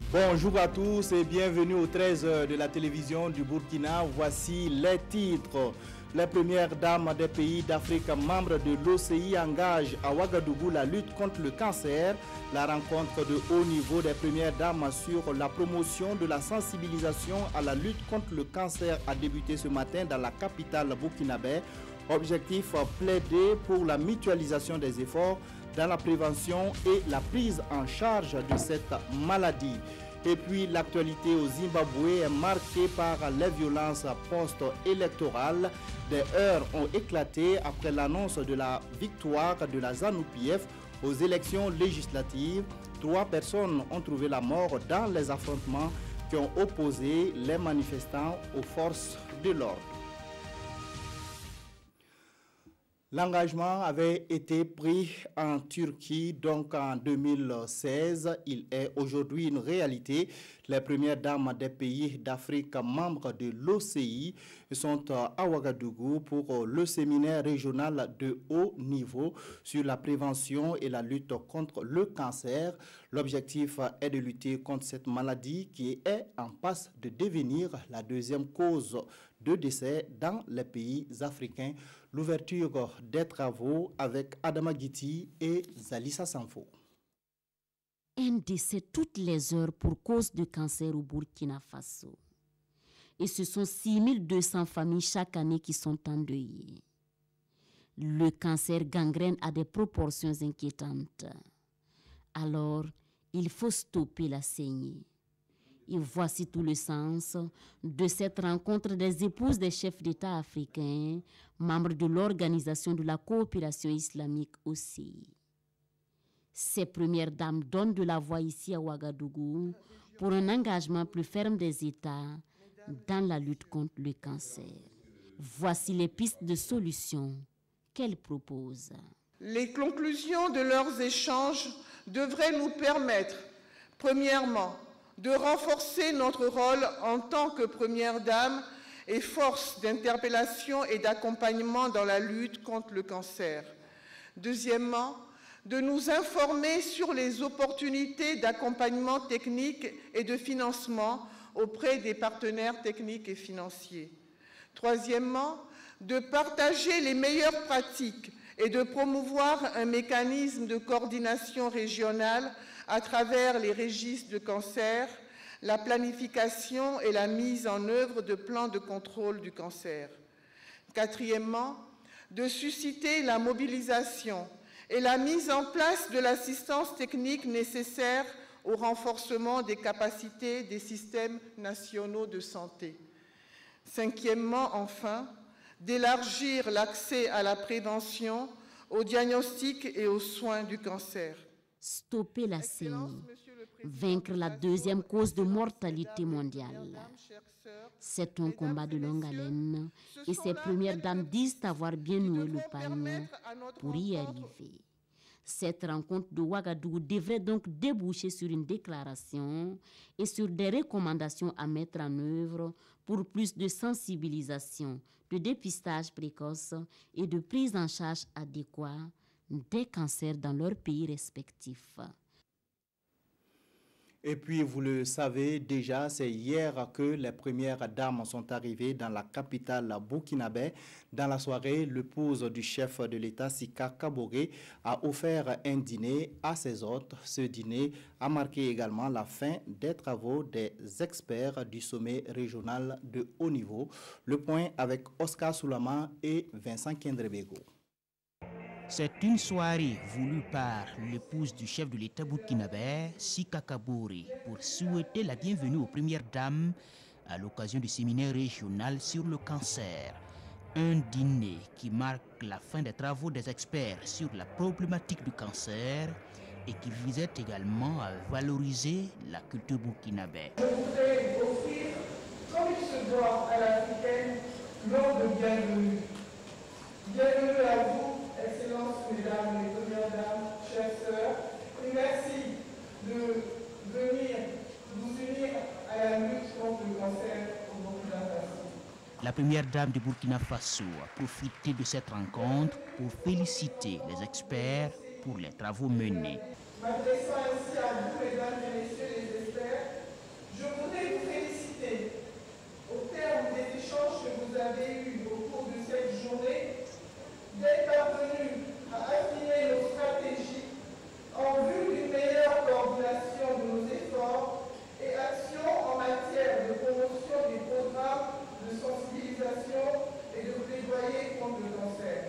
Bonjour à tous et bienvenue au 13h de la télévision du Burkina. Voici les titres. Les premières dames des pays d'Afrique membres de l'OCI engagent à Ouagadougou la lutte contre le cancer. La rencontre de haut niveau des premières dames sur la promotion de la sensibilisation à la lutte contre le cancer a débuté ce matin dans la capitale burkinabé. Objectif, plaider pour la mutualisation des efforts dans la prévention et la prise en charge de cette maladie. Et puis l'actualité au Zimbabwe est marquée par les violences post-électorales. Des heurts ont éclaté après l'annonce de la victoire de la ZANU-PF aux élections législatives. 3 personnes ont trouvé la mort dans les affrontements qui ont opposé les manifestants aux forces de l'ordre. L'engagement avait été pris en Turquie, donc en 2016. Il est aujourd'hui une réalité. Les premières dames des pays d'Afrique membres de l'OCI sont à Ouagadougou pour le séminaire régional de haut niveau sur la prévention et la lutte contre le cancer. L'objectif est de lutter contre cette maladie qui est en passe de devenir la deuxième cause de décès dans les pays africains. L'ouverture des travaux avec Adama Guiti et Zalissa Sanfo. Un décès toutes les heures pour cause de cancer au Burkina Faso. Et ce sont 6200 familles chaque année qui sont endeuillées. Le cancer gangrène à des proportions inquiétantes. Alors, il faut stopper la saignée. Et voici tout le sens de cette rencontre des épouses des chefs d'État africains, membres de l'Organisation de la coopération islamique OCI. Ces premières dames donnent de la voix ici à Ouagadougou pour un engagement plus ferme des États dans la lutte contre le cancer. Voici les pistes de solutions qu'elles proposent. Les conclusions de leurs échanges devraient nous permettre, premièrement, de renforcer notre rôle en tant que première dame et force d'interpellation et d'accompagnement dans la lutte contre le cancer. Deuxièmement, de nous informer sur les opportunités d'accompagnement technique et de financement auprès des partenaires techniques et financiers. Troisièmement, de partager les meilleures pratiques et de promouvoir un mécanisme de coordination régionale à travers les registres de cancer, la planification et la mise en œuvre de plans de contrôle du cancer. Quatrièmement, de susciter la mobilisation et la mise en place de l'assistance technique nécessaire au renforcement des capacités des systèmes nationaux de santé. Cinquièmement, enfin, d'élargir l'accès à la prévention, au diagnostic et aux soins du cancer. Stopper la saignée, vaincre la deuxième cause de mortalité mondiale. C'est un combat de longue haleine et ces premières dames disent avoir bien noué le pagne pour y arriver. Cette rencontre de Ouagadougou devrait donc déboucher sur une déclaration et sur des recommandations à mettre en œuvre pour plus de sensibilisation, de dépistage précoce et de prise en charge adéquate des cancers dans leurs pays respectifs. Et puis, vous le savez déjà, c'est hier que les premières dames sont arrivées dans la capitale burkinabé. Dans la soirée, l'épouse du chef de l'État, Sika Kaboré, a offert un dîner à ses hôtes. Ce dîner a marqué également la fin des travaux des experts du sommet régional de haut niveau. Le point avec Oscar Soulama et Vincent Kendrebego. C'est une soirée voulue par l'épouse du chef de l'État burkinabé, Sika Kaboré, pour souhaiter la bienvenue aux premières dames à l'occasion du séminaire régional sur le cancer. Un dîner qui marque la fin des travaux des experts sur la problématique du cancer et qui visait également à valoriser la culture burkinabé. Je voudrais offrir, comme il se doit à l'Africaine, l'ordre de bienvenue. Bienvenue à vous, Excellences, mesdames, les premières dames, chères sœurs, et merci de venir vous unir à la lutte contre le cancer au Burkina Faso. La première dame du Burkina Faso a profité de cette rencontre pour féliciter les experts pour les travaux menés. M'adressant ainsi à vous, mesdames et messieurs les experts, d'être parvenus à affiner nos stratégies en vue d'une meilleure coordination de nos efforts et actions en matière de promotion des programmes de sensibilisation et de plaidoyer contre le cancer.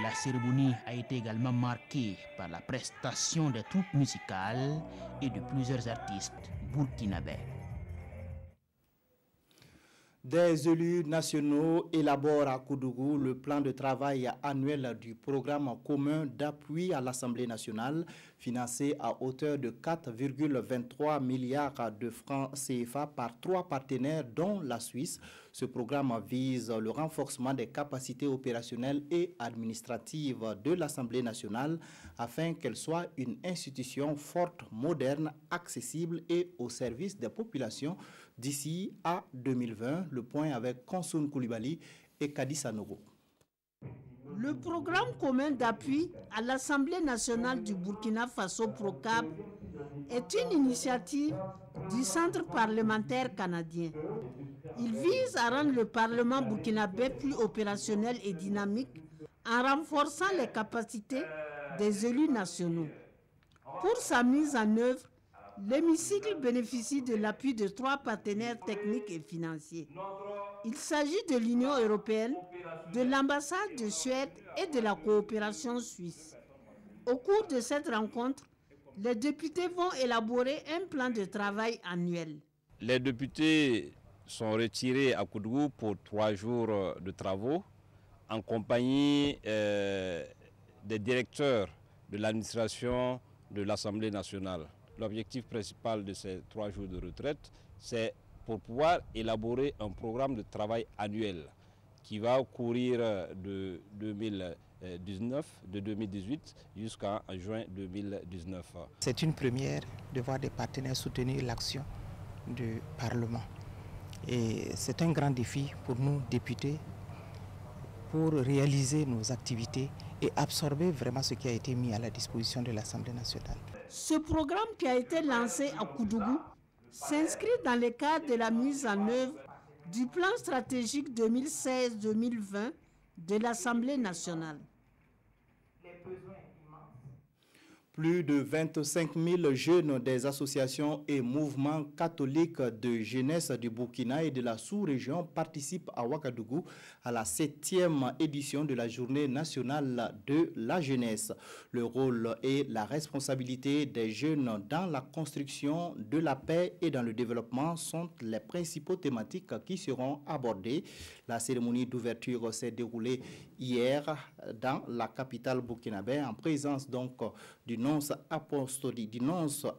La cérémonie a été également marquée par la prestation des troupes musicales et de plusieurs artistes burkinabés. Des élus nationaux élaborent à Koudougou le plan de travail annuel du programme commun d'appui à l'Assemblée nationale, financé à hauteur de 4,23 milliards de francs CFA par 3 partenaires, dont la Suisse. Ce programme vise le renforcement des capacités opérationnelles et administratives de l'Assemblée nationale afin qu'elle soit une institution forte, moderne, accessible et au service des populations d'ici à 2020. Le point avec Konsoun Koulibaly et Kadi Sanogo. Le programme commun d'appui à l'Assemblée nationale du Burkina Faso PROCAB est une initiative du Centre parlementaire canadien. Il vise à rendre le Parlement burkinabé plus opérationnel et dynamique en renforçant les capacités des élus nationaux. Pour sa mise en œuvre, l'hémicycle bénéficie de l'appui de 3 partenaires techniques et financiers. Il s'agit de l'Union européenne, de l'ambassade de Suède et de la coopération suisse. Au cours de cette rencontre, les députés vont élaborer un plan de travail annuel. Les députés sont retirés à Koudougou pour 3 jours de travaux en compagnie des directeurs de l'administration de l'Assemblée nationale. L'objectif principal de ces 3 jours de retraite, c'est pour pouvoir élaborer un programme de travail annuel qui va courir de 2018 jusqu'à juin 2019. C'est une première de voir des partenaires soutenir l'action du Parlement. Et c'est un grand défi pour nous, députés, pour réaliser nos activités et absorber vraiment ce qui a été mis à la disposition de l'Assemblée nationale. Ce programme qui a été lancé à Koudougou s'inscrit dans le cadre de la mise en œuvre du plan stratégique 2016-2020 de l'Assemblée nationale. Plus de 25 000 jeunes des associations et mouvements catholiques de jeunesse du Burkina et de la sous-région participent à Ouagadougou à la 7e édition de la Journée nationale de la jeunesse. Le rôle et la responsabilité des jeunes dans la construction de la paix et dans le développement sont les principaux thématiques qui seront abordées. La cérémonie d'ouverture s'est déroulée hier dans la capitale burkinabé en présence donc du nonce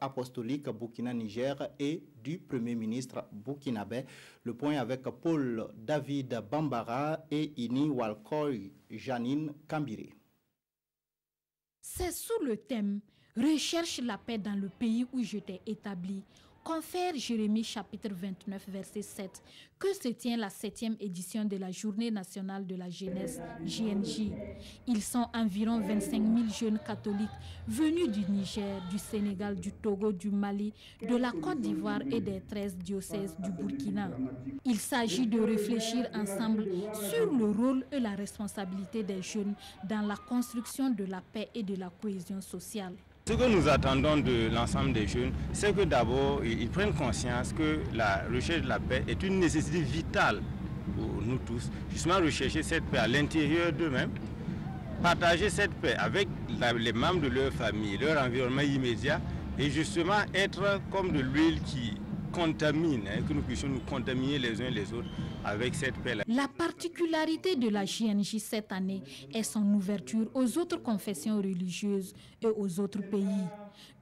apostolique Burkina-Niger et du Premier ministre burkinabé. Le point avec Paul David Bambara et Ini Walkoy Janine Kambiré. C'est sous le thème « Recherche la paix dans le pays où je t'ai établi » confère Jérémie chapitre 29 verset 7 que se tient la 7e édition de la Journée nationale de la jeunesse JNJ. Ils sont environ 25 000 jeunes catholiques venus du Niger, du Sénégal, du Togo, du Mali, de la Côte d'Ivoire et des 13 diocèses du Burkina. Il s'agit de réfléchir ensemble sur le rôle et la responsabilité des jeunes dans la construction de la paix et de la cohésion sociale. Ce que nous attendons de l'ensemble des jeunes, c'est que d'abord, ils prennent conscience que la recherche de la paix est une nécessité vitale pour nous tous. Justement, rechercher cette paix à l'intérieur d'eux-mêmes, partager cette paix avec les membres de leur famille, leur environnement immédiat, et justement être comme de l'huile qui contamine, que nous puissions nous contaminer les uns les autres avec cette paix-là. La particularité de la JNJ cette année est son ouverture aux autres confessions religieuses et aux autres pays.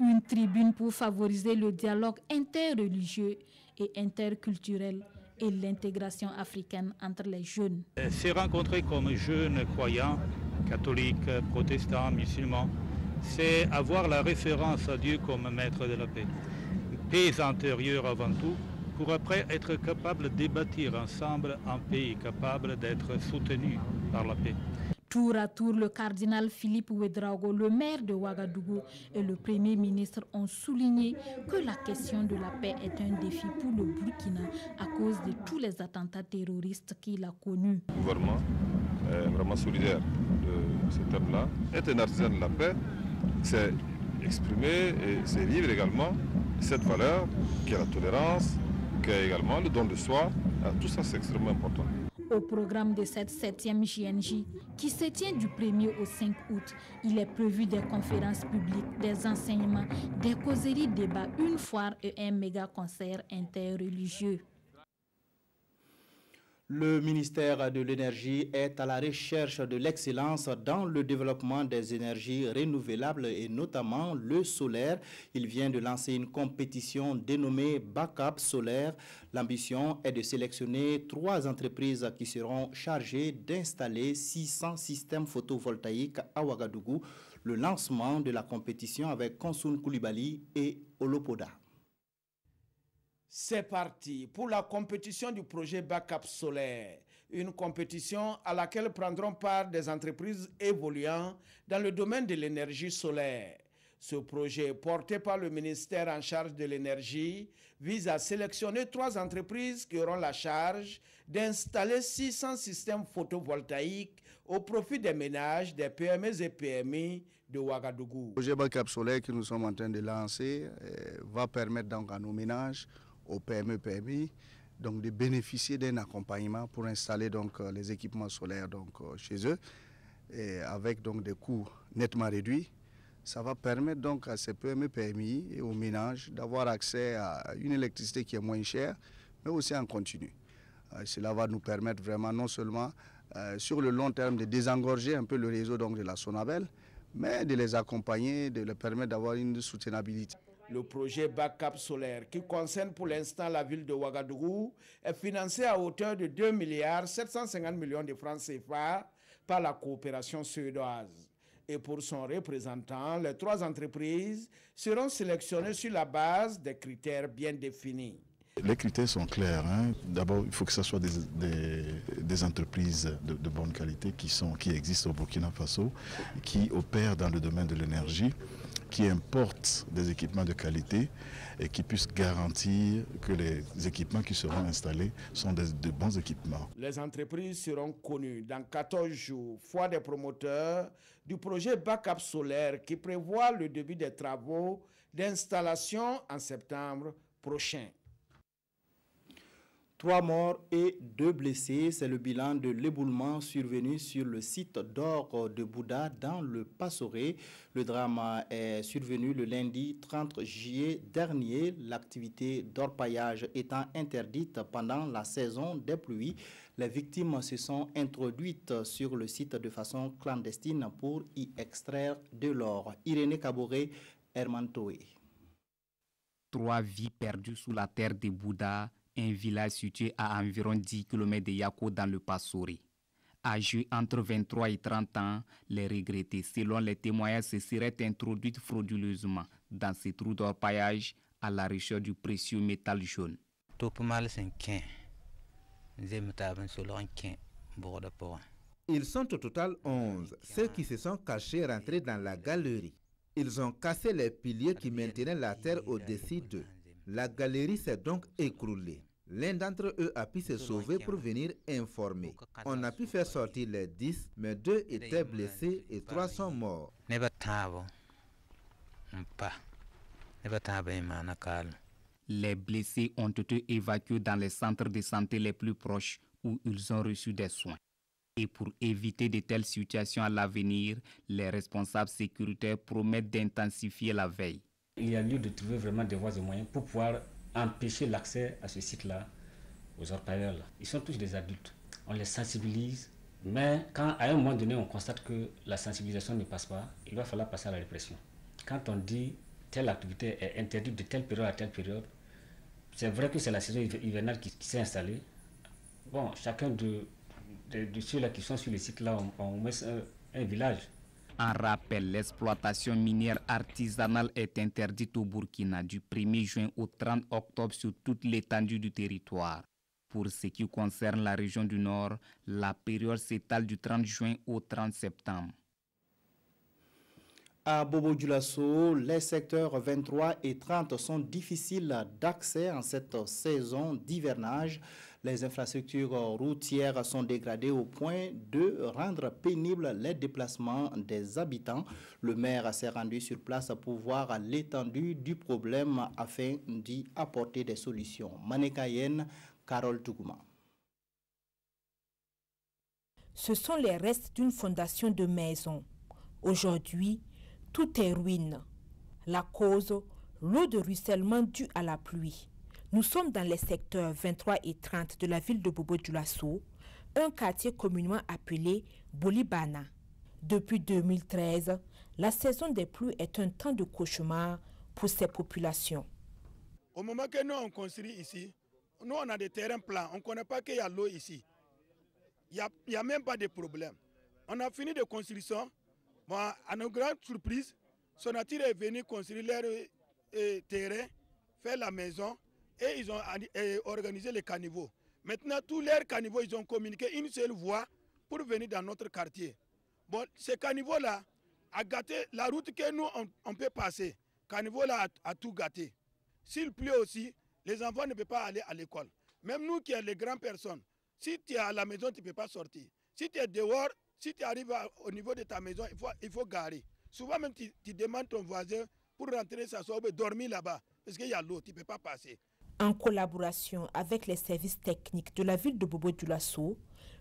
Une tribune pour favoriser le dialogue interreligieux et interculturel et l'intégration africaine entre les jeunes. Se rencontrer comme jeunes croyants, catholiques, protestants, musulmans, c'est avoir la référence à Dieu comme maître de la paix. Paix intérieure avant tout, pour après être capable de bâtir ensemble un pays capable d'être soutenu par la paix. Tour à tour, le cardinal Philippe Ouedraogo, le maire de Ouagadougou et le Premier ministre ont souligné que la question de la paix est un défi pour le Burkina à cause de tous les attentats terroristes qu'il a connus. Le gouvernement vraiment solidaire de cet homme-là. Être un artisan de la paix, c'est exprimer et c'est vivre également cette valeur qui est la tolérance, qui est également le don de soi. Tout ça, c'est extrêmement important. Au programme de cette 7e JNJ, qui se tient du 1er au 5 août, il est prévu des conférences publiques, des enseignements, des causeries, débats, une foire et un méga concert interreligieux. Le ministère de l'Énergie est à la recherche de l'excellence dans le développement des énergies renouvelables et notamment le solaire. Il vient de lancer une compétition dénommée Backup Solaire. L'ambition est de sélectionner 3 entreprises qui seront chargées d'installer 600 systèmes photovoltaïques à Ouagadougou. Le lancement de la compétition avec Konsoun Koulibaly et Olopoda. C'est parti pour la compétition du projet Backup Solaire, une compétition à laquelle prendront part des entreprises évoluant dans le domaine de l'énergie solaire. Ce projet, porté par le ministère en charge de l'énergie, vise à sélectionner 3 entreprises qui auront la charge d'installer 600 systèmes photovoltaïques au profit des ménages, des PME et PMI de Ouagadougou. Le projet Backup Solaire que nous sommes en train de lancer va permettre donc à nos ménages, aux PME, PMI, donc de bénéficier d'un accompagnement pour installer donc les équipements solaires donc chez eux, et avec donc des coûts nettement réduits. Ça va permettre donc à ces PME, PMI et aux ménages d'avoir accès à une électricité qui est moins chère, mais aussi en continu. Cela va nous permettre vraiment non seulement sur le long terme de désengorger un peu le réseau donc de la Sonabel, mais de les accompagner, de leur permettre d'avoir une soutenabilité. Le projet Backup Solaire, qui concerne pour l'instant la ville de Ouagadougou, est financé à hauteur de 2 750 millions de francs CFA par la coopération suédoise. Et pour son représentant, les 3 entreprises seront sélectionnées sur la base des critères bien définis. Les critères sont clairs. D'abord, il faut que ce soit des entreprises de bonne qualité qui existent au Burkina Faso, qui opèrent dans le domaine de l'énergie, qui importent des équipements de qualité et qui puissent garantir que les équipements qui seront installés sont de bons équipements. Les entreprises seront connues dans 14 jours, fois des promoteurs du projet Backup Solaire qui prévoit le début des travaux d'installation en septembre prochain. 3 morts et 2 blessés, c'est le bilan de l'éboulement survenu sur le site d'or de Bouddha dans le Passoré. Le drame est survenu le lundi 30 juillet dernier, l'activité d'orpaillage étant interdite pendant la saison des pluies. Les victimes se sont introduites sur le site de façon clandestine pour y extraire de l'or. Irénée Kaboré, Herman Toé. 3 vies perdues sous la terre de Bouddha, un village situé à environ 10 km de Yako dans le Passoré. Âgés entre 23 et 30 ans, les regrettés, selon les témoignages, se seraient introduites frauduleusement dans ces trous d'orpaillage à la recherche du précieux métal jaune. Ils sont au total 11, ceux qui se sont cachés rentrés dans la galerie. Ils ont cassé les piliers qui maintenaient la terre au-dessus d'eux. La galerie s'est donc écroulée. L'un d'entre eux a pu se sauver pour venir informer. On a pu faire sortir les 10, mais 2 étaient blessés et 3 sont morts. Les blessés ont été évacués dans les centres de santé les plus proches où ils ont reçu des soins. Et pour éviter de telles situations à l'avenir, les responsables sécuritaires promettent d'intensifier la veille. Il y a lieu de trouver vraiment des voies et moyens pour pouvoir empêcher l'accès à ce site-là, aux orpailleurs. Ils sont tous des adultes. On les sensibilise, mais quand à un moment donné on constate que la sensibilisation ne passe pas, il va falloir passer à la répression. Quand on dit telle activité est interdite de telle période à telle période, c'est vrai que c'est la saison hivernale qui s'est installée. Bon, chacun de ceux-là qui sont sur le site-là, on met un village. En rappel, l'exploitation minière artisanale est interdite au Burkina du 1er juin au 30 octobre sur toute l'étendue du territoire. Pour ce qui concerne la région du Nord, la période s'étale du 30 juin au 30 septembre. À Bobo-Dioulasso, les secteurs 23 et 30 sont difficiles d'accès en cette saison d'hivernage. Les infrastructures routières sont dégradées au point de rendre pénibles les déplacements des habitants. Le maire s'est rendu sur place pour voir l'étendue du problème afin d'y apporter des solutions. Manekayen, Carole Tougouma. Ce sont les restes d'une fondation de maison. Aujourd'hui, tout est ruine. La cause, l'eau de ruissellement due à la pluie. Nous sommes dans les secteurs 23 et 30 de la ville de Bobo-Dioulasso, un quartier communément appelé Bolibana. Depuis 2013, la saison des pluies est un temps de cauchemar pour ces populations. Au moment que nous on construit ici, nous on a des terrains plats, on ne connaît pas qu'il y a l'eau ici. Il n'y a même pas de problème. On a fini de construction. Bon, à nos grandes surprises, Sonatir est venu construire leur terrain, faire la maison et ils ont organisé les caniveaux. Maintenant, tous leurs caniveaux, ils ont communiqué une seule voie pour venir dans notre quartier. Bon, ces caniveaux-là a gâté la route que nous, on peut passer. Caniveau-là a tout gâté. S'il pleut aussi, les enfants ne peuvent pas aller à l'école. Même nous qui sommes les grandes personnes, si tu es à la maison, tu ne peux pas sortir. Si tu es dehors, si tu arrives au niveau de ta maison, il faut garer. Souvent même, tu demandes ton voisin pour rentrer s'asseoir ou dormir là-bas, parce qu'il y a l'eau, tu ne peux pas passer. En collaboration avec les services techniques de la ville de Bobo-Dioulasso,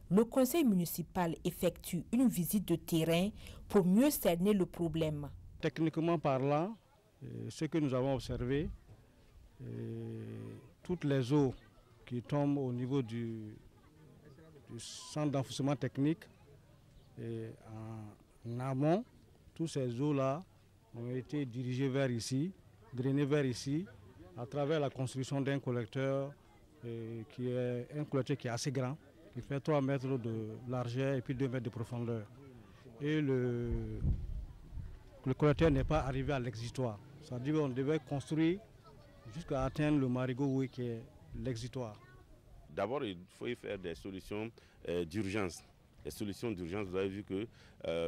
le conseil municipal effectue une visite de terrain pour mieux cerner le problème. Techniquement parlant, ce que nous avons observé, toutes les eaux qui tombent au niveau du centre d'enfouissement technique, en amont, toutes ces eaux-là ont été dirigées vers ici, drainées vers ici, à travers la construction d'un collecteur qui est assez grand, qui fait 3 mètres de largeur et puis 2 mètres de profondeur. Et le collecteur n'est pas arrivé à l'exitoire. C'est-à-dire qu'on devait construire jusqu'à atteindre le marigot qui est l'exitoire. D'abord, il faut y faire des solutions d'urgence. Les solutions d'urgence, vous avez vu que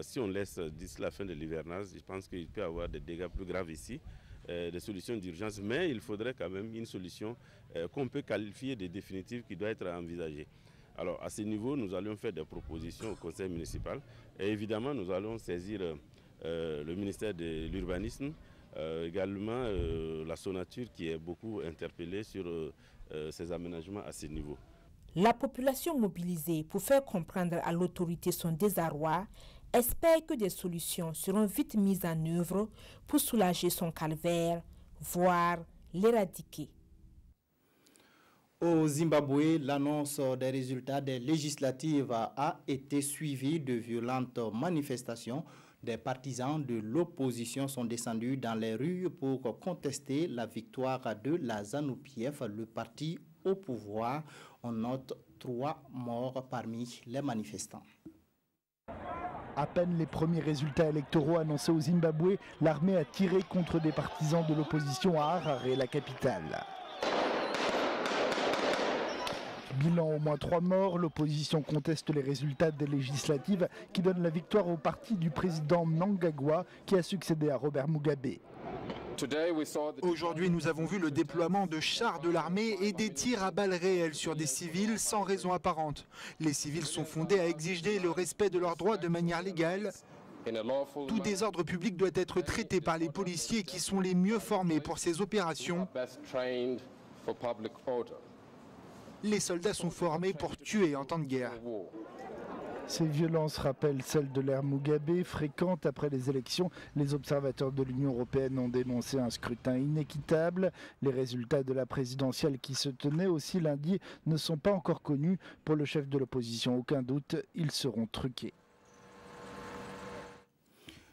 si on laisse d'ici la fin de l'hivernage, je pense qu'il peut y avoir des dégâts plus graves ici. Des solutions d'urgence, mais il faudrait quand même une solution qu'on peut qualifier de définitive qui doit être envisagée. Alors à ce niveau, nous allons faire des propositions au conseil municipal et évidemment nous allons saisir le ministère de l'urbanisme, également la Sonature qui est beaucoup interpellée sur ces aménagements à ce niveau. La population mobilisée pour faire comprendre à l'autorité son désarroi espère que des solutions seront vite mises en œuvre pour soulager son calvaire, voire l'éradiquer. Au Zimbabwe, l'annonce des résultats des législatives a été suivie de violentes manifestations. Des partisans de l'opposition sont descendus dans les rues pour contester la victoire de la ZANU-PF, le parti au pouvoir. On note 3 morts parmi les manifestants. À peine les premiers résultats électoraux annoncés au Zimbabwe, l'armée a tiré contre des partisans de l'opposition à Harare, la capitale. Bilan au moins 3 morts, l'opposition conteste les résultats des législatives qui donnent la victoire au parti du président Mnangagwa qui a succédé à Robert Mugabe. Aujourd'hui, nous avons vu le déploiement de chars de l'armée et des tirs à balles réelles sur des civils sans raison apparente. Les civils sont fondés à exiger le respect de leurs droits de manière légale. Tout désordre public doit être traité par les policiers qui sont les mieux formés pour ces opérations. Les soldats sont formés pour tuer en temps de guerre. Ces violences rappellent celles de l'ère Mugabe, fréquentes après les élections. Les observateurs de l'Union européenne ont dénoncé un scrutin inéquitable. Les résultats de la présidentielle qui se tenait aussi lundi ne sont pas encore connus. Pour le chef de l'opposition, aucun doute, ils seront truqués.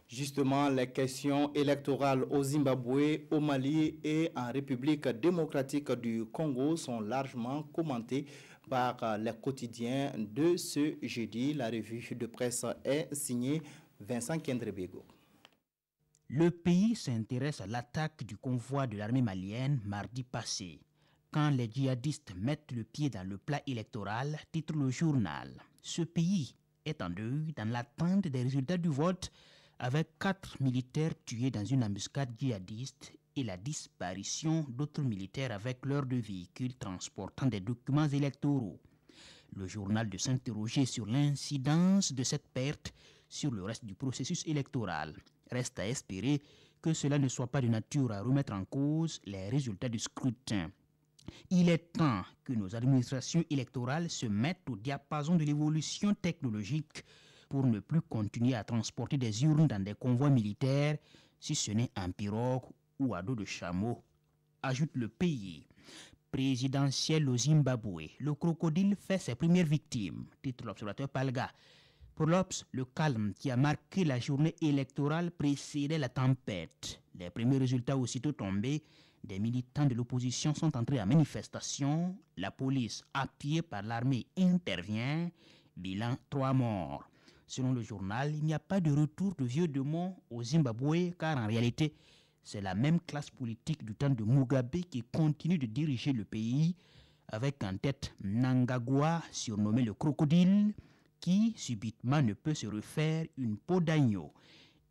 Justement, les questions électorales au Zimbabwe, au Mali et en République démocratique du Congo sont largement commentées par les quotidiens de ce jeudi. La revue de presse est signée Vincent Kendrebego. Le pays s'intéresse à l'attaque du convoi de l'armée malienne mardi passé. Quand les djihadistes mettent le pied dans le plat électoral, titre le journal. Ce pays est en deuil dans l'attente des résultats du vote, avec 4 militaires tués dans une embuscade djihadiste et la disparition d'autres militaires avec leurs deux véhicules transportant des documents électoraux. Le journal de s'interroger sur l'incidence de cette perte sur le reste du processus électoral. Reste à espérer que cela ne soit pas de nature à remettre en cause les résultats du scrutin. Il est temps que nos administrations électorales se mettent au diapason de l'évolution technologique pour ne plus continuer à transporter des urnes dans des convois militaires, si ce n'est en pirogue ou à dos de chameau, ajoute le pays. Présidentiel au Zimbabwe, le crocodile fait ses premières victimes, titre l'observateur Palga. Pour l'Obs, le calme qui a marqué la journée électorale précédait la tempête. Les premiers résultats aussitôt tombés, des militants de l'opposition sont entrés en manifestation. La police, appuyée par l'armée, intervient. Bilan 3 morts. Selon le journal, il n'y a pas de retour de vieux démons au Zimbabwe, car en réalité, c'est la même classe politique du temps de Mugabe qui continue de diriger le pays, avec en tête Mnangagwa, surnommé le crocodile, qui subitement ne peut se refaire une peau d'agneau.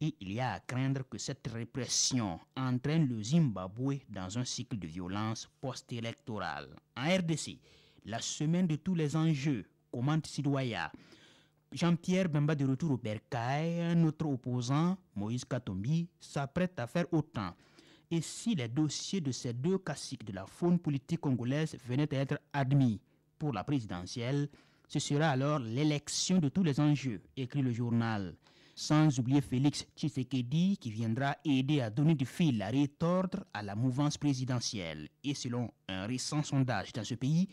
Et il y a à craindre que cette répression entraîne le Zimbabwe dans un cycle de violence post-électorale. En RDC, la semaine de tous les enjeux, commente Sidoya. Jean-Pierre Bemba de retour au Bercail, un autre opposant, Moïse Katumbi, s'apprête à faire autant. Et si les dossiers de ces deux caciques de la faune politique congolaise venaient à être admis pour la présidentielle, ce sera alors l'élection de tous les enjeux, écrit le journal. Sans oublier Félix Tshisekedi qui viendra aider à donner du fil à retordre à la mouvance présidentielle. Et selon un récent sondage dans ce pays,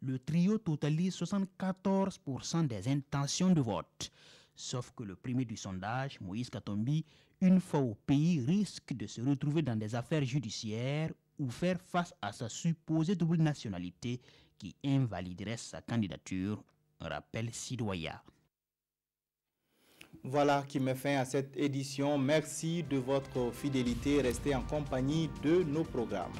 le trio totalise 74% des intentions de vote. Sauf que le premier du sondage, Moïse Katumbi, une fois au pays, risque de se retrouver dans des affaires judiciaires ou faire face à sa supposée double nationalité qui invaliderait sa candidature, rappelle Sidoya. Voilà qui met fin à cette édition. Merci de votre fidélité. Restez en compagnie de nos programmes.